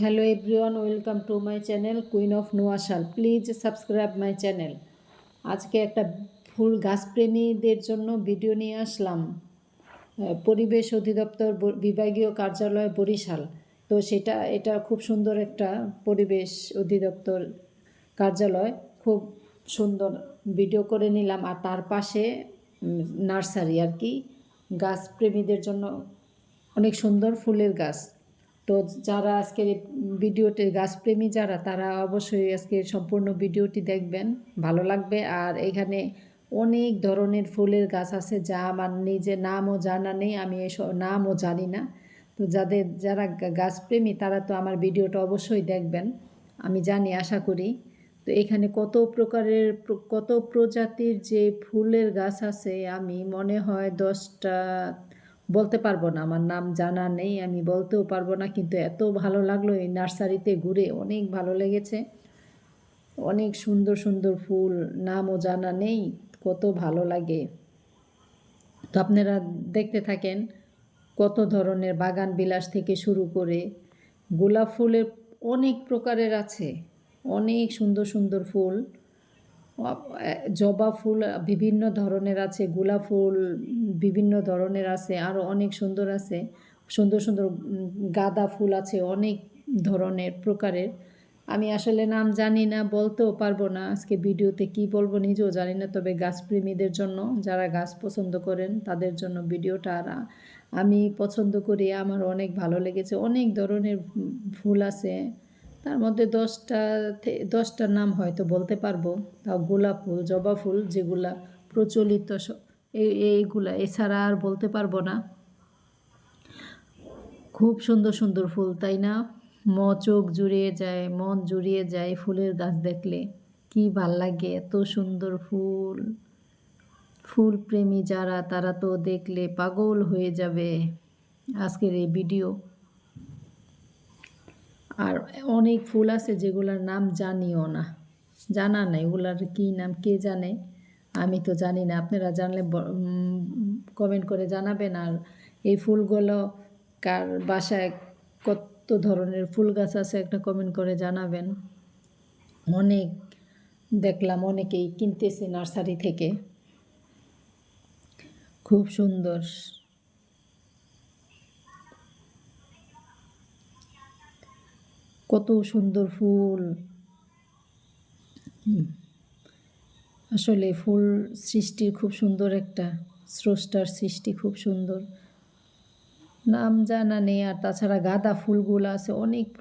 Hello everyone, welcome to my channel Queen of Nuashal. Please subscribe my channel. আজকে একটা ফুল গাছপ্রেমীদের জন্য video নিয়ে আসলাম। পরিবেশ অধিদপ্তর বিভাগীয় কার্যালয় বরিশাল। তো এটা খুব সুন্দর একটা পরিবেশ অধিদপ্তর কার্যালয়, খুব সুন্দর ভিডিও করে নিলাম। আর তার পাশে নার্সারি আর কি, গাছপ্রেমীদের জন্য অনেক সুন্দর ফুলের গাছ। তো যারা আজকের ভিডিওটি গাছপ্রেমী যারা, তারা অবশ্যই আজকের সম্পূর্ণ ভিডিওটি দেখবেন, ভালো লাগবে। আর এখানে অনেক ধরনের ফুলের গাছ আছে যা আমার নিজে নামও জানা নেই, আমি এসব নামও জানি না। তো যারা গাছপ্রেমী তারা তো আমার ভিডিওটা অবশ্যই দেখবেন, আমি জানি, আশা করি। তো এখানে কত প্রজাতির যে ফুলের গাছ আছে, আমি মনে হয় 10টা বলতে পারবো না, আমার নাম জানা নেই, আমি বলতেও পারবো না। কিন্তু এত ভালো লাগলো এই নার্সারিতে ঘুরে, অনেক ভালো লেগেছে। অনেক সুন্দর সুন্দর ফুল, নামও জানা নেই, কত ভালো লাগে। তো আপনারা দেখতে থাকেন। কত ধরনের বাগান বিলাস থেকে শুরু করে গোলাপ ফুলের অনেক প্রকারের আছে, অনেক সুন্দর সুন্দর ফুল। জবা ফুল বিভিন্ন ধরনের আছে, গোলাপ ফুল বিভিন্ন ধরনের আছে, আরও অনেক সুন্দর আছে, সুন্দর সুন্দর গাঁদা ফুল আছে অনেক ধরনের প্রকারের। আমি আসলে নাম জানি না, বলতেও পারবো না। আজকে ভিডিওতে কি বলবো নিজেও জানি না, তবে গাছপ্রেমীদের জন্য, যারা গাছ পছন্দ করেন তাদের জন্য ভিডিওটা। আর আমি পছন্দ করি, আমার অনেক ভালো লেগেছে। অনেক ধরনের ফুল আছে, তার মধ্যে 10টার নাম হয়তো বলতে পারবো। তাও গোলাপ ফুল, জবা ফুল যেগুলা প্রচলিত, এইগুলা, এছাড়া আর বলতে পারবো না। খুব সুন্দর সুন্দর ফুল, তাই না? চোখ জুড়িয়ে যায়, মন জুড়িয়ে যায় ফুলের গাছ দেখলে, কি ভাল লাগে। এত সুন্দর ফুল, ফুল প্রেমী যারা, তারা তো দেখলে পাগল হয়ে যাবে আজকের এই ভিডিও। আর অনেক ফুল আছে যেগুলোর নাম জানিও না, জানা নাই ওগুলার কী নাম, কে জানে, আমি তো জানি না। আপনারা জানলে কমেন্ট করে জানাবেন। আর এই ফুলগুলো কার বাসায় কত ধরনের ফুল গাছ আছে একটা কমেন্ট করে জানাবেন। অনেক দেখলাম অনেকেই কিনতেছে নার্সারি থেকে, খুব সুন্দর। কত সুন্দর ফুল, আসলে ফুল সৃষ্টির খুব সুন্দর একটা, স্রষ্টার সৃষ্টি খুব সুন্দর, নাম জানা নেই। আর তাছাড়া গাঁদা ফুলগুলো আছে অনেক